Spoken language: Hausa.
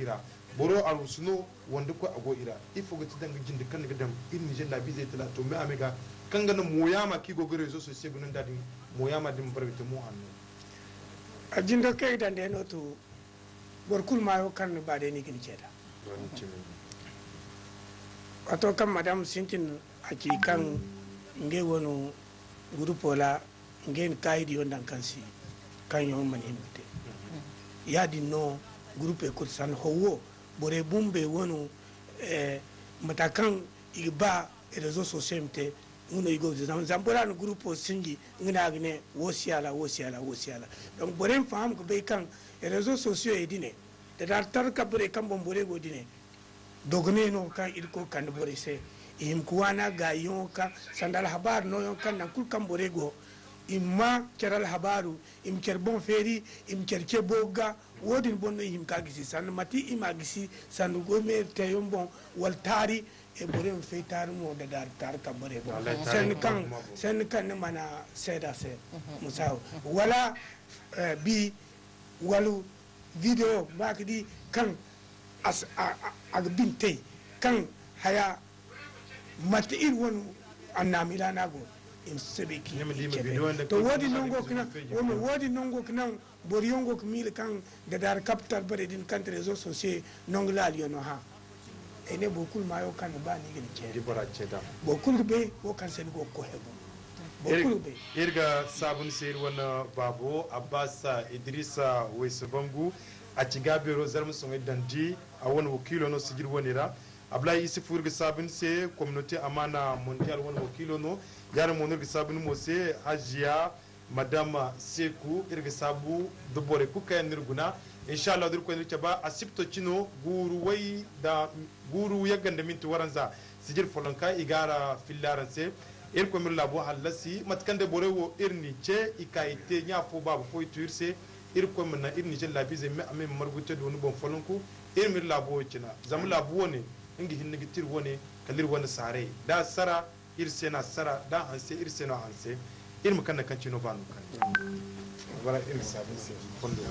ira boro arusuno wanda ko ago ira ifo ga tidanga jinde kan ga dam in ni jella bi zai tala to me amega kan ga moyama ki go gure zo so se gunun dadi moyama dim barbita mu hannu a jinda kai dan de no to borkul mayo kan ba de ni kin ceda wato kan madam sintin aki kan nge wono grupo la ngen kaidi yondan kansi kan yon man himte yadi no grupe ko san howo bore bumbe wono matakan igba rezo societe uno igo zambora no grupo singi ngina agne wosiala donc bore fam ko be kan rezo socio edine de dar tar kabure kan bombore go dine dogne no kan ilko kan bore se im kuwana ga yon kan sandal habar no yon kan kul kan bore go imma keral habaru im kerbon feri im kerke boga wodin bonno him ka gisi san mati ima gisi san go me te yombon wal tari e bore fe tar mo da dar tar ka bore go sen kan ne mana seda se musaw wala bi walu video makdi kan as agbinte kan haya mati ir won annamila na go in sebeki to wodi nongo kina wodi nongo kina boriongo kmil kan da dar capital bare din kan réseaux sociaux nongla aliono ha ene bokul mayo kan ba ni gin ce di bara ce da bokul be wo kan sen go ko hebo bokul be irga sabun sir wana babo abbasa idrisa waisabangu a cigabe rozar musun dandi a wani wakilo no sigir wanira ablaye isufu irga sabun se communauté amana mondial wani wakilo no yana mo irga sabun mo se hajiya madama seku irga sabu dubore kuka yan nirguna inshallah dur ko nirce ba asipto chino guru wai da guru ya ganda minti waranza sigir folonka igara fillaran se ir ko mir labo halasi matkande borewo irni ce ikaite nya fo babu fo tuirse ir ko min na irni je labize me amen margute do bon folonku ir mir labo cina zam labo ne ingi hinni gitir wone kalir wona sare da sara ir sena sara da hanse ir sena hanse ir makanna kan cino banu kan wala ir sabin se fondo